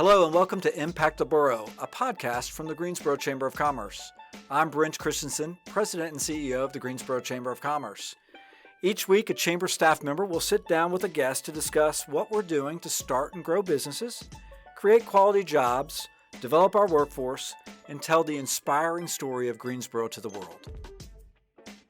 Hello and welcome to Impact the Borough, a podcast from the Greensboro Chamber of Commerce. I'm Brent Christensen, President and CEO of the Greensboro Chamber of Commerce. Each week, a Chamber staff member will sit down with a guest to discuss what we're doing to start and grow businesses, create quality jobs, develop our workforce, and tell the inspiring story of Greensboro to the world.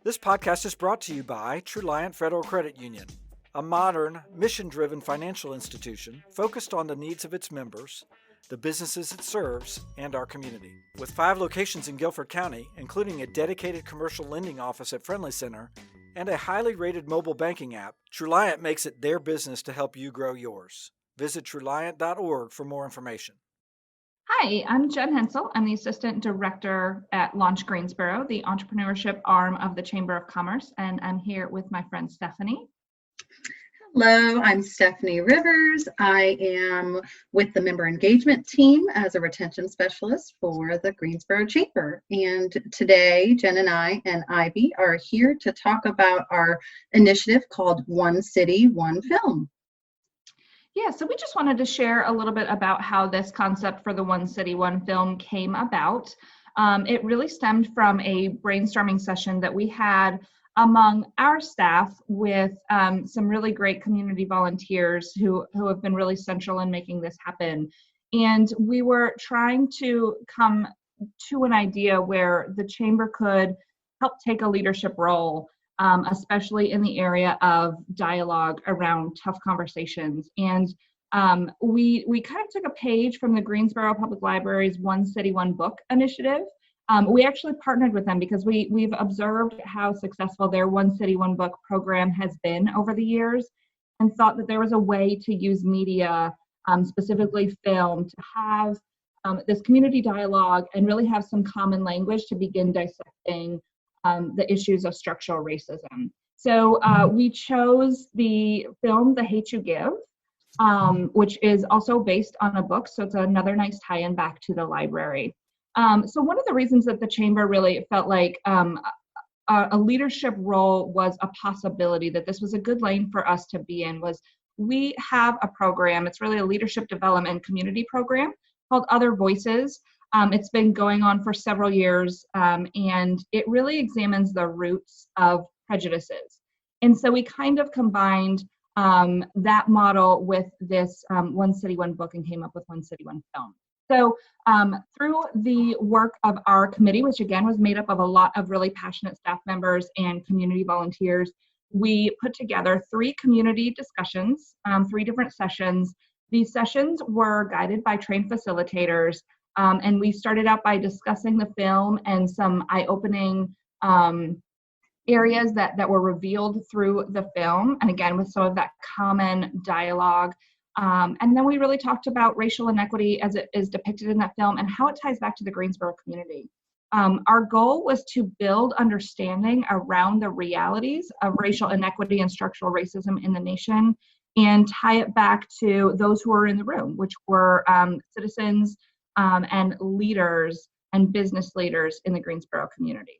This podcast is brought to you by Truliant Federal Credit Union, a modern, mission-driven financial institution focused on the needs of its members, the businesses it serves, and our community. With 5 locations in Guilford County, including a dedicated commercial lending office at Friendly Center and a highly rated mobile banking app, Truliant makes it their business to help you grow yours. Visit Truliant.org for more information. Hi, I'm Jen Hensel. I'm the Assistant Director at Launch Greensboro, the entrepreneurship arm of the Chamber of Commerce, and I'm here with my friend Stephanie. Hello, I'm Stephanie Rivers. I am with the member engagement team as a retention specialist for the Greensboro Chamber. And today, Jen and I and Ivy are here to talk about our initiative called One City, One Film. Yeah, so we just wanted to share a little bit about how this concept for the One City, One Film came about. It really stemmed from a brainstorming session that we had among our staff with some really great community volunteers who have been really central in making this happen. And we were trying to come to an idea where the Chamber could help take a leadership role, especially in the area of dialogue around tough conversations. And we kind of took a page from the Greensboro Public Library's One City, One Book initiative. We actually partnered with them because we've observed how successful their One City, One Book program has been over the years and thought that there was a way to use media, specifically film, to have this community dialogue and really have some common language to begin dissecting the issues of structural racism. So we chose the film, The Hate You Give, which is also based on a book. So it's another nice tie-in back to the library. So one of the reasons that the Chamber really felt like a leadership role was a possibility, that this was a good lane for us to be in, was we have a program. It's really a leadership development community program called Other Voices. It's been going on for several years, and it really examines the roots of prejudices. And so we kind of combined that model with this One City, One Book and came up with One City, One Film. So through the work of our committee, which again was made up of a lot of really passionate staff members and community volunteers, we put together 3 community discussions, 3 different sessions. These sessions were guided by trained facilitators, and we started out by discussing the film and some eye-opening areas that were revealed through the film, and again with some of that common dialogue. And then we really talked about racial inequity as it is depicted in that film and how it ties back to the Greensboro community. Our goal was to build understanding around the realities of racial inequity and structural racism in the nation and tie it back to those who are in the room, which were citizens and leaders and business leaders in the Greensboro community.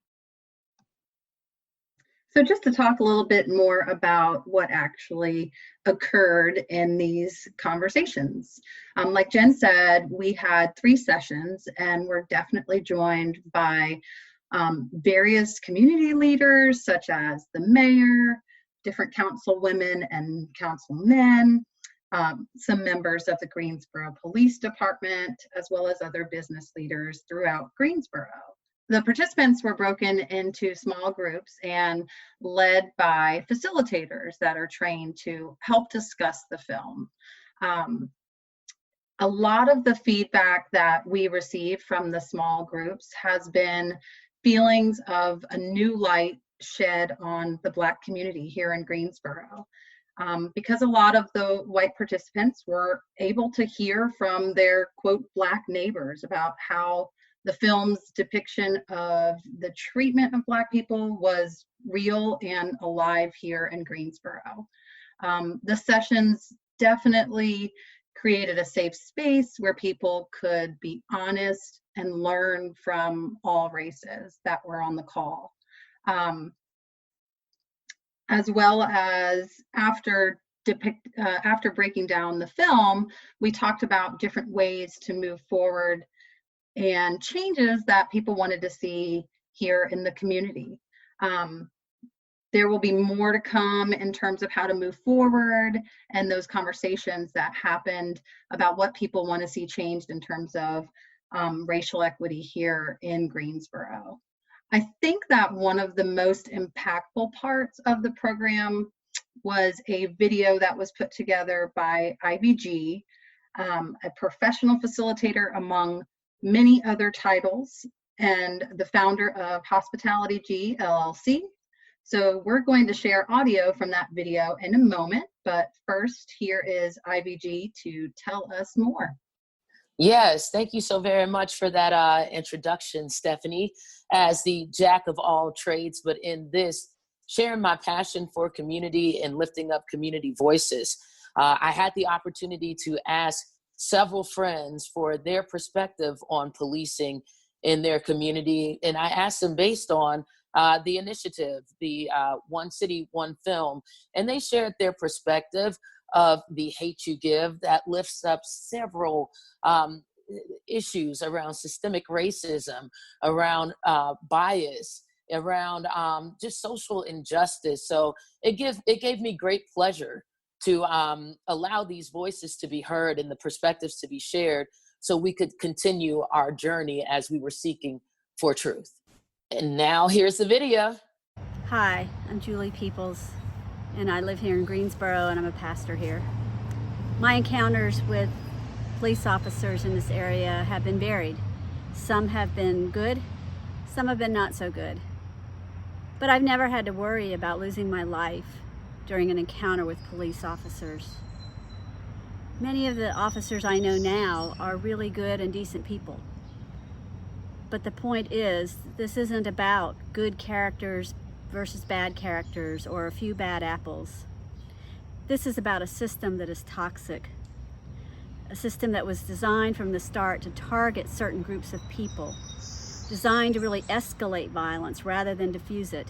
So just to talk a little bit more about what actually occurred in these conversations. Like Jen said, we had 3 sessions and we're definitely joined by various community leaders such as the mayor, different councilwomen and councilmen, some members of the Greensboro Police Department, as well as other business leaders throughout Greensboro. The participants were broken into small groups and led by facilitators that are trained to help discuss the film. A lot of the feedback that we received from the small groups has been feelings of a new light shed on the Black community here in Greensboro. Because a lot of the white participants were able to hear from their, quote, Black neighbors about how the film's depiction of the treatment of Black people was real and alive here in Greensboro. The sessions definitely created a safe space where people could be honest and learn from all races that were on the call. As well as after after breaking down the film, we talked about different ways to move forward and changes that people wanted to see here in the community. There will be more to come in terms of how to move forward and those conversations that happened about what people want to see changed in terms of racial equity here in Greensboro. I think that one of the most impactful parts of the program was a video that was put together by IVG, a professional facilitator among many other titles, and the founder of Hospitality G LLC. So we're going to share audio from that video in a moment, but first, here is IVG to tell us more. Yes, thank you so very much for that introduction, Stephanie, as the jack of all trades, but in this, sharing my passion for community and lifting up community voices. I had the opportunity to ask several friends for their perspective on policing in their community, and I asked them based on the initiative, the One City, One Film, and they shared their perspective of the Hate U Give that lifts up several issues around systemic racism, around bias, around just social injustice. So it gave me great pleasure to allow these voices to be heard and the perspectives to be shared so we could continue our journey as we were seeking for truth. And now here's the video. Hi, I'm Julie Peoples, and I live here in Greensboro, and I'm a pastor here. My encounters with police officers in this area have been varied. Some have been good, some have been not so good. But I've never had to worry about losing my life during an encounter with police officers. Many of the officers I know now are really good and decent people. But the point is, this isn't about good characters versus bad characters or a few bad apples. This is about a system that is toxic, a system that was designed from the start to target certain groups of people, designed to really escalate violence rather than diffuse it.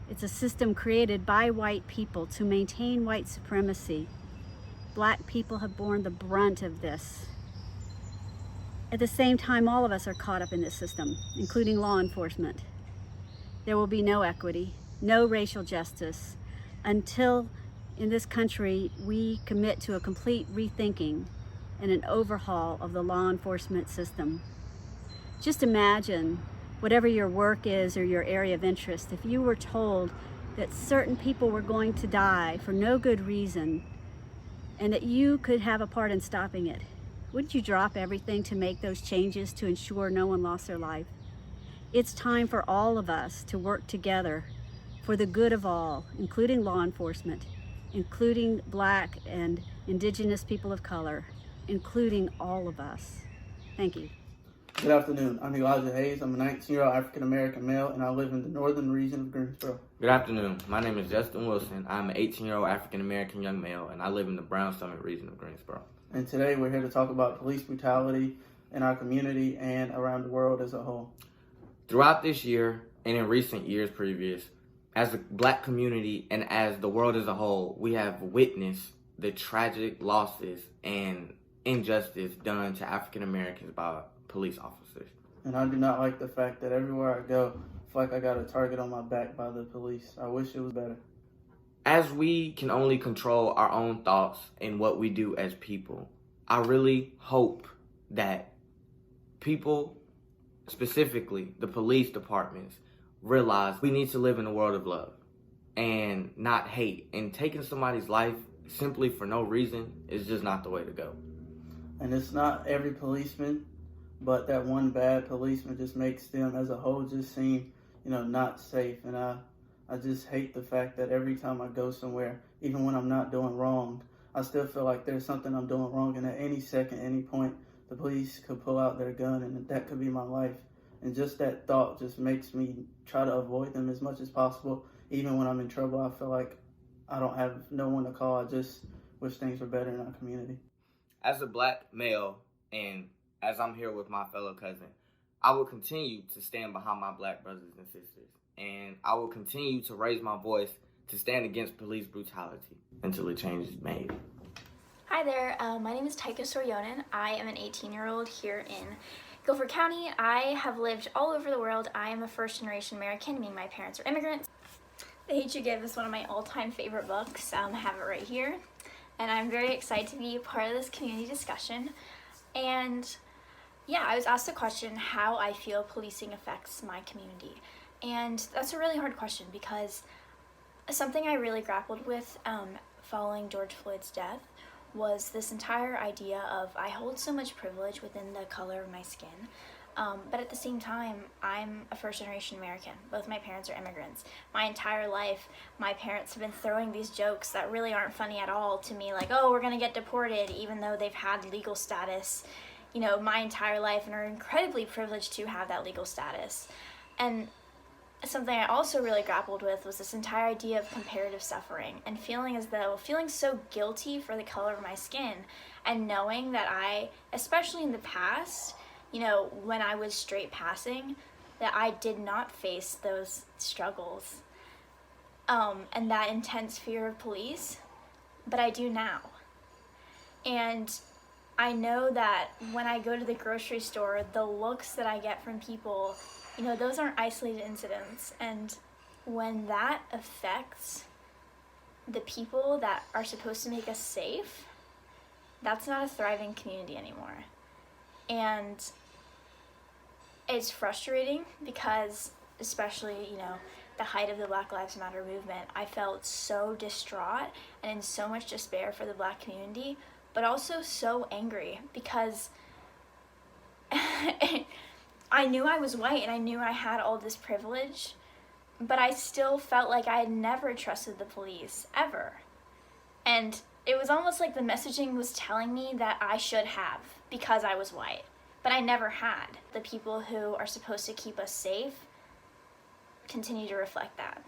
It's a system created by white people to maintain white supremacy. Black people have borne the brunt of this. At the same time, all of us are caught up in this system, including law enforcement. There will be no equity, no racial justice, until in this country we commit to a complete rethinking and an overhaul of the law enforcement system. Just imagine, whatever your work is or your area of interest, if you were told that certain people were going to die for no good reason and that you could have a part in stopping it. Wouldn't you drop everything to make those changes to ensure no one lost their life? It's time for all of us to work together for the good of all, including law enforcement, including Black and Indigenous people of color, including all of us. Thank you. Good afternoon. I'm Elijah Hayes. I'm a 19-year-old African-American male, and I live in the northern region of Greensboro. Good afternoon. My name is Justin Wilson. I'm an 18-year-old African-American young male, and I live in the Brown Summit region of Greensboro. And today we're here to talk about police brutality in our community and around the world as a whole. Throughout this year, and in recent years previous, as a Black community and as the world as a whole, we have witnessed the tragic losses and injustice done to African-Americans by police officers. And I do not like the fact that everywhere I go, I feel like I got a target on my back by the police. I wish it was better. As we can only control our own thoughts and what we do as people, I really hope that people, specifically the police departments, realize we need to live in a world of love and not hate. And taking somebody's life simply for no reason is just not the way to go. And it's not every policeman, but that one bad policeman just makes them as a whole just seem, not safe. And I just hate the fact that every time I go somewhere, even when I'm not doing wrong, I still feel like there's something I'm doing wrong. And at any second, any point, the police could pull out their gun and that could be my life. And just that thought just makes me try to avoid them as much as possible. Even when I'm in trouble, I feel like I don't have no one to call. I just wish things were better in our community. As a Black male, and as I'm here with my fellow cousin, I will continue to stand behind my Black brothers and sisters. And I will continue to raise my voice to stand against police brutality until a change is made. Hi there, my name is Tyka Sorion. I am an 18-year-old here in Guilford County. I have lived all over the world. I am a first-generation American, meaning my parents are immigrants. The Hate You Give is one of my all-time favorite books. I have it right here. And I'm very excited to be part of this community discussion. And yeah, I was asked the question how I feel policing affects my community. And that's a really hard question because something I really grappled with following George Floyd's death was this entire idea of I hold so much privilege within the color of my skin, but at the same time, I'm a first-generation American. Both my parents are immigrants. My entire life, my parents have been throwing these jokes that really aren't funny at all to me, like, oh, we're gonna get deported, even though they've had legal status, you know, my entire life and are incredibly privileged to have that legal status. And something I also really grappled with was this entire idea of comparative suffering and feeling so guilty for the color of my skin and knowing that I, especially in the past, you know, when I was straight passing, that I did not face those struggles and that intense fear of police, but I do now. And I know that when I go to the grocery store, the looks that I get from people, you know, those aren't isolated incidents. And when that affects the people that are supposed to make us safe, that's not a thriving community anymore. And it's frustrating because, especially, you know, the height of the Black Lives Matter movement, I felt so distraught and in so much despair for the Black community, but also so angry because I knew I was white and I knew I had all this privilege, but I still felt like I had never trusted the police, ever. And it was almost like the messaging was telling me that I should have because I was white, but I never had. The people who are supposed to keep us safe continue to reflect that.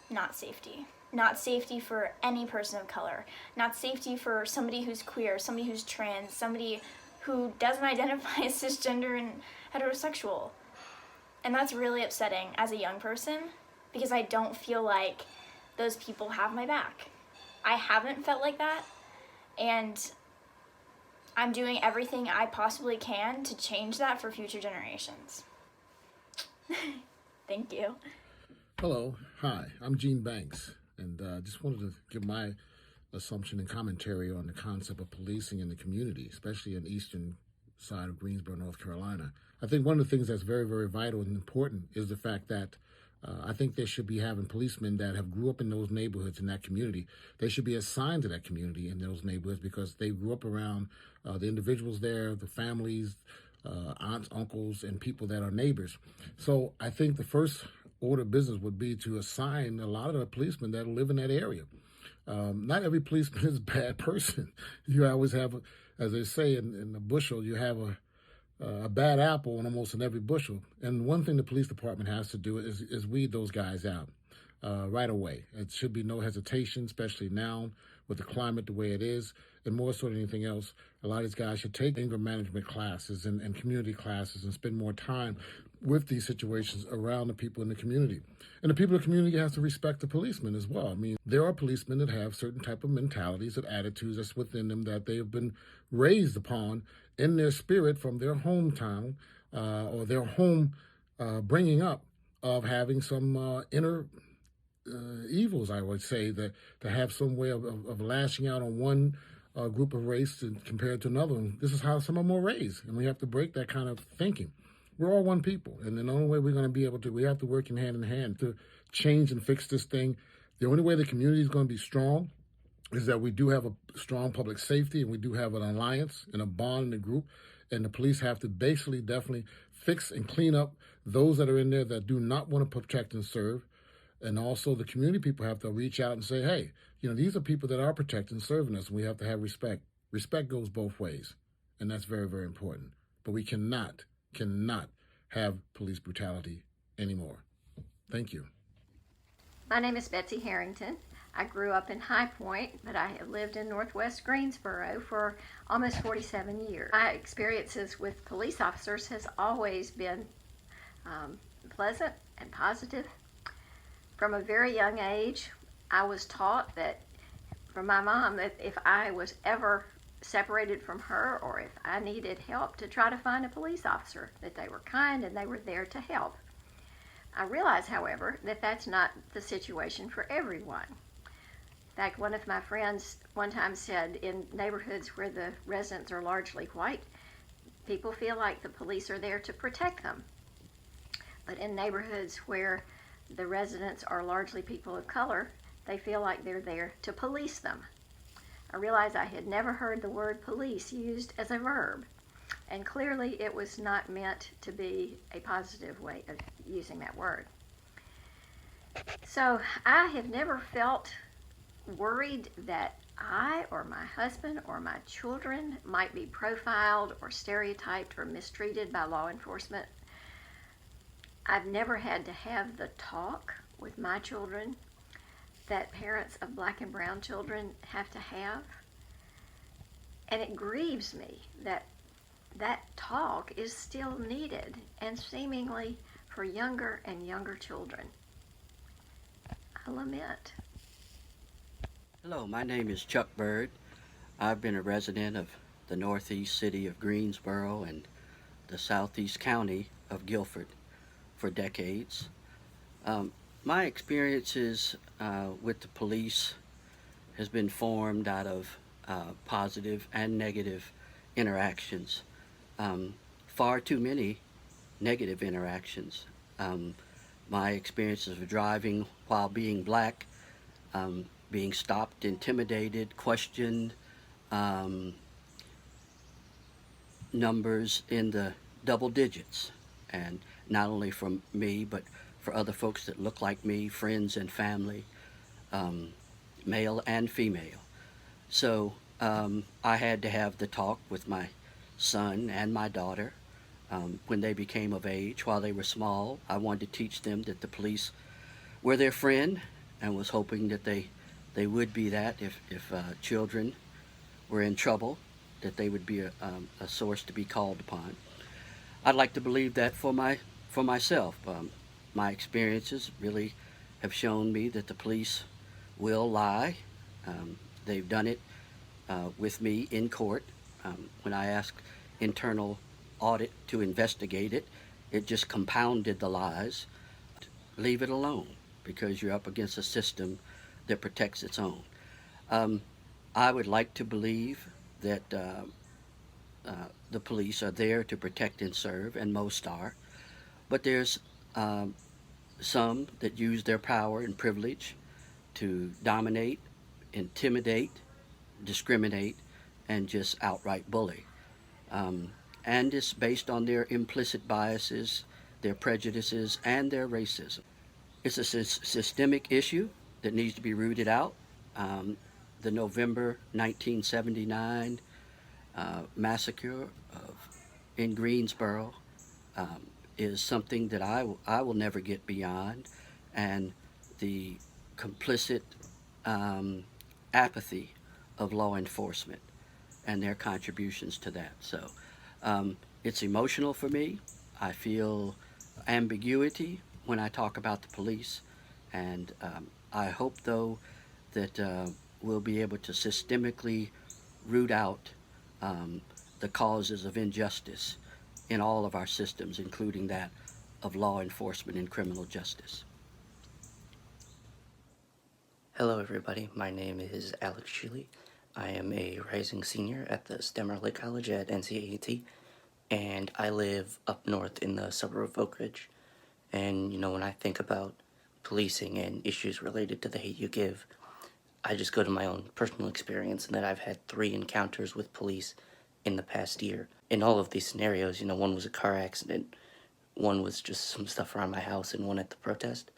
Not safety. Not safety for any person of color. Not safety for somebody who's queer, somebody who's trans, somebody who doesn't identify as cisgender and heterosexual. And that's really upsetting as a young person because I don't feel like those people have my back. I haven't felt like that, and I'm doing everything I possibly can to change that for future generations. Thank you. Hello, hi, I'm Gene Banks, and just wanted to give my assumption and commentary on the concept of policing in the community, especially in the eastern side of Greensboro, North Carolina. I think one of the things that's very, very vital and important is the fact that I think they should be having policemen that have grew up in those neighborhoods, in that community. They should be assigned to that community in those neighborhoods because they grew up around the individuals there, the families, aunts, uncles, and people that are neighbors. So I think the first order of business would be to assign a lot of the policemen that live in that area. Not every policeman is a bad person. You always have, as they say in the bushel, you have a bad apple in almost in every bushel. And one thing the police department has to do is weed those guys out right away. It should be no hesitation, especially now with the climate the way it is. And more so than anything else, a lot of these guys should take anger management classes and community classes and spend more time with these situations around the people in the community. And the people in the community have to respect the policemen as well. I mean, there are policemen that have certain type of mentalities and attitudes that's within them that they have been raised upon in their spirit from their hometown or their home bringing up of having some inner evils, I would say, that to have some way of lashing out on one group of race compared to another. And this is how some of them are raised, and we have to break that kind of thinking. We're all one people, and the only way we're going to be able to, we have to work in hand to change and fix this thing. The only way the community is going to be strong is that we do have a strong public safety, and we do have an alliance and a bond in the group, and the police have to basically definitely fix and clean up those that are in there that do not want to protect and serve. And also the community people have to reach out and say, hey, these are people that are protecting and serving us, and we have to have respect. Respect goes both ways, and that's very, very important. But we cannot have police brutality anymore. Thank you. My name is Betsy Harrington. I grew up in High Point, but I have lived in Northwest Greensboro for almost 47 years. My experiences with police officers has always been pleasant and positive. From a very young age, I was taught that from my mom that if I was ever separated from her or if I needed help, to try to find a police officer, that they were kind and they were there to help. I realize, however, that that's not the situation for everyone. In fact, one of my friends one time said in neighborhoods where the residents are largely white, people feel like the police are there to protect them. But in neighborhoods where the residents are largely people of color, they feel like they're there to police them. I realized I had never heard the word police used as a verb, and clearly it was not meant to be a positive way of using that word. So I have never felt worried that I or my husband or my children might be profiled or stereotyped or mistreated by law enforcement. I've never had to have the talk with my children that parents of black and brown children have to have. And it grieves me that that talk is still needed, and seemingly for younger and younger children. I lament. Hello, my name is Chuck Byrd. I've been a resident of the northeast city of Greensboro and the southeast county of Guilford for decades. My experiences with the police has been formed out of positive and negative interactions. Far too many negative interactions. My experiences of driving while being black, being stopped, intimidated, questioned, numbers in the double digits, and not only from me but for other folks that look like me, friends and family, male and female. So I had to have the talk with my son and my daughter when they became of age. While they were small, I wanted to teach them that the police were their friend, and was hoping that they would be that if children were in trouble, that they would be a source to be called upon. I'd like to believe that for myself. My experiences really have shown me that the police will lie. They've done it with me in court. When I asked internal audit to investigate it, it just compounded the lies. Leave it alone, because you're up against a system that protects its own. I would like to believe that the police are there to protect and serve, and most are, but there's some that use their power and privilege to dominate, intimidate, discriminate, and just outright bully. And it's based on their implicit biases, their prejudices, and their racism. It's a systemic issue that needs to be rooted out. The November 1979 massacre in Greensboro is something that I will never get beyond, and the complicit apathy of law enforcement and their contributions to that. So it's emotional for me. I feel ambiguity when I talk about the police, and I hope, though, that we'll be able to systemically root out the causes of injustice in all of our systems, including that of law enforcement and criminal justice. Hello everybody, my name is Alex Sheely. I am a rising senior at the STEM Early College at NCAT, and I live up north in the suburb of Oak Ridge. And when I think about policing and issues related to the hate you give, I just go to my own personal experience, and that I've had 3 encounters with police in the past year. In all of these scenarios, one was a car accident, one was just some stuff around my house, and one at the protest.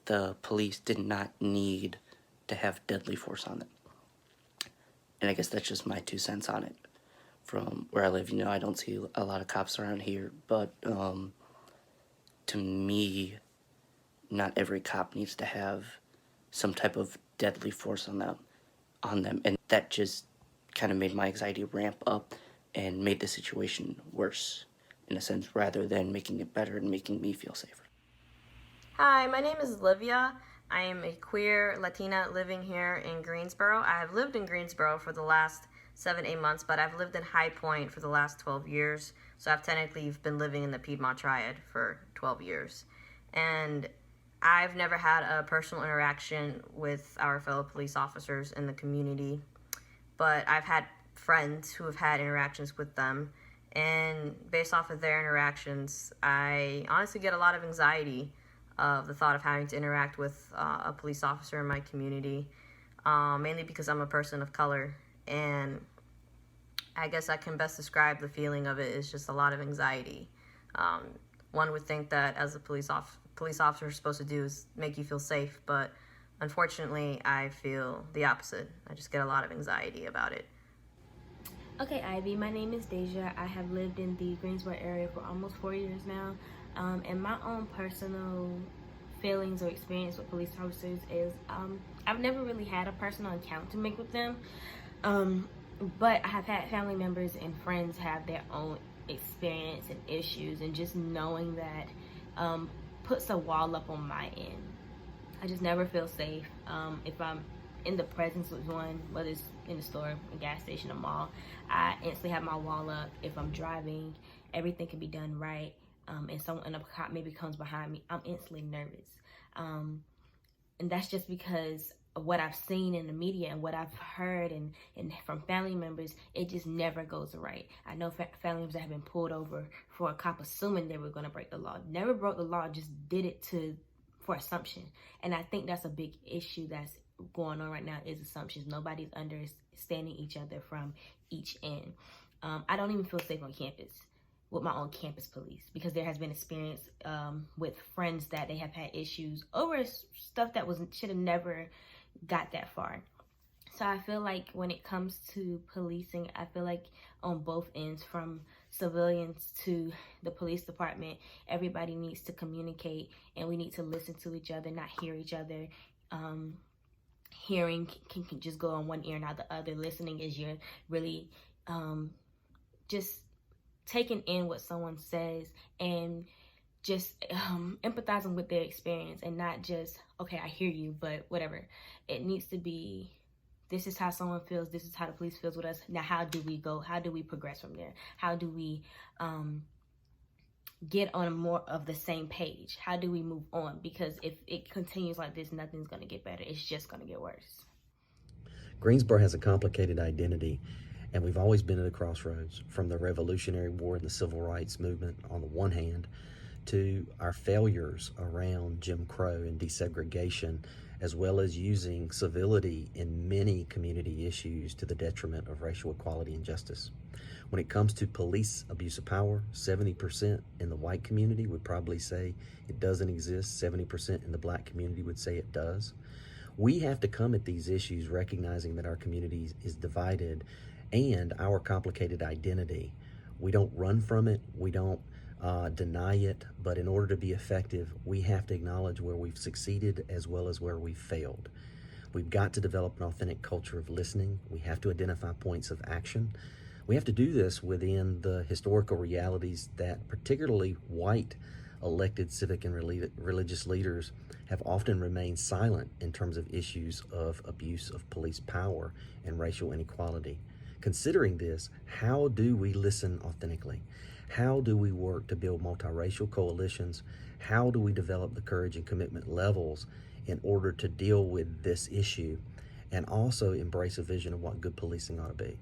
The police did not need to have deadly force on them. And I guess that's just my 2 cents on it. From where I live, I don't see a lot of cops around here, but to me, not every cop needs to have some type of deadly force on them. And that just kind of made my anxiety ramp up and made the situation worse, in a sense, rather than making it better and making me feel safer. Hi, my name is Olivia. I am a queer Latina living here in Greensboro. I have lived in Greensboro for the last 7-8 months, but I've lived in High Point for the last 12 years. So I've technically been living in the Piedmont Triad for 12 years. And I've never had a personal interaction with our fellow police officers in the community, but I've had friends who have had interactions with them. And based off of their interactions, I honestly get a lot of anxiety of the thought of having to interact with a police officer in my community, mainly because I'm a person of color. And I guess I can best describe the feeling of it is just a lot of anxiety. One would think that as a police officer is supposed to do is make you feel safe, but unfortunately I feel the opposite. I just get a lot of anxiety about it. Okay, Ivy, my name is Deja. I have lived in the Greensboro area for almost 4 years now. And my own personal feelings or experience with police officers is I've never really had a personal encounter to make with them. But I have had family members and friends have their own experience and issues, and just knowing that puts a wall up on my end. I just never feel safe. If I'm in the presence of one, whether it's in the store, a gas station, a mall, I instantly have my wall up. If I'm driving, everything can be done right. And a cop maybe comes behind me, I'm instantly nervous. And that's just because of what I've seen in the media and what I've heard and from family members. It just never goes right. I know family members that have been pulled over for a cop assuming they were going to break the law. Never broke the law, just did it for assumption. And I think that's a big issue that's going on right now, is assumptions. Nobody's understanding each other from each end. I don't even feel safe on campus with my own campus police, because there has been experience with friends that they have had issues over stuff that should have never got that far. So I feel like when it comes to policing, I feel like on both ends, from civilians to the police department, everybody needs to communicate, and we need to listen to each other, not hear each other. Hearing can just go on one ear, not the other. Listening is you're really just taking in what someone says and just empathizing with their experience, and not just, okay, I hear you, but whatever. It needs to be, this is how someone feels, this is how the police feels with us. Now, how do we go? How do we progress from there? How do we get on more of the same page? How do we move on? Because if it continues like this, nothing's going to get better. It's just going to get worse. Greensboro has a complicated identity, and we've always been at a crossroads, from the Revolutionary War and the Civil Rights Movement on the one hand, to our failures around Jim Crow and desegregation, as well as using civility in many community issues to the detriment of racial equality and justice. When it comes to police abuse of power, 70% in the white community would probably say it doesn't exist. 70% in the black community would say it does. We have to come at these issues recognizing that our community is divided, and our complicated identity. We don't run from it, we don't deny it, but in order to be effective, we have to acknowledge where we've succeeded as well as where we've failed. We've got to develop an authentic culture of listening. We have to identify points of action. We have to do this within the historical realities that particularly white elected civic and religious leaders have often remained silent in terms of issues of abuse of police power and racial inequality. Considering this, how do we listen authentically? How do we work to build multiracial coalitions? How do we develop the courage and commitment levels in order to deal with this issue and also embrace a vision of what good policing ought to be?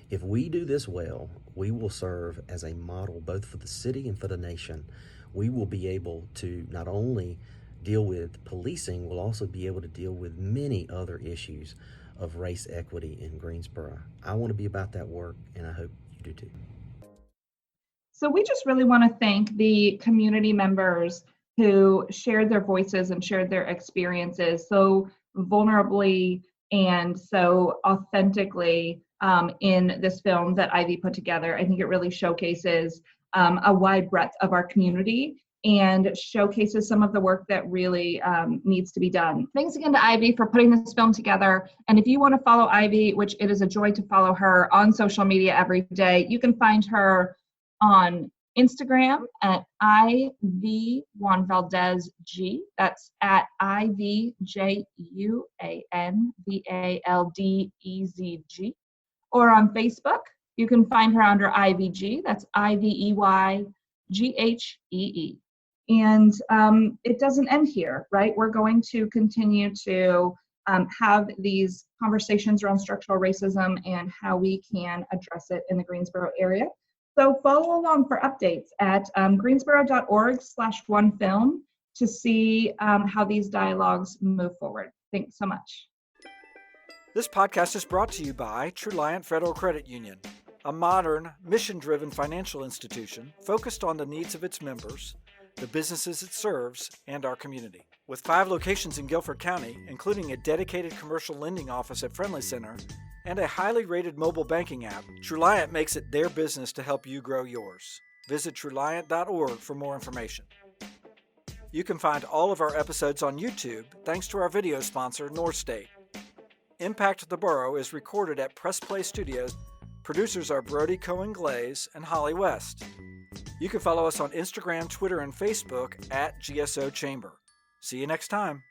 If we do this well, we will serve as a model both for the city and for the nation. We will be able to not only deal with policing, we'll also be able to deal with many other issues of race equity in Greensboro. I want to be about that work, and I hope you do too. So we just really want to thank the community members who shared their voices and shared their experiences so vulnerably and so authentically in this film that Ivy put together. I think it really showcases a wide breadth of our community and showcases some of the work that really needs to be done. Thanks again to Ivy for putting this film together. And if you want to follow Ivy, which it is a joy to follow her on social media every day, you can find her on Instagram at IV Juan Valdez G. That's at IVJUANVALDEZG. Or on Facebook, you can find her under IVG. That's IVEYGHEE. And it doesn't end here, right? We're going to continue to have these conversations around structural racism and how we can address it in the Greensboro area. So follow along for updates at greensboro.org/onefilm to see how these dialogues move forward. Thanks so much. This podcast is brought to you by Truliant Federal Credit Union, a modern, mission-driven financial institution focused on the needs of its members, the businesses it serves, and our community. With 5 locations in Guilford County, including a dedicated commercial lending office at Friendly Center and a highly rated mobile banking app, Truliant makes it their business to help you grow yours. Visit Truliant.org for more information. You can find all of our episodes on YouTube thanks to our video sponsor, North State. Impact the Borough is recorded at Press Play Studios. Producers are Brody Cohen Glaze and Holly West. You can follow us on Instagram, Twitter, and Facebook at GSO Chamber. See you next time.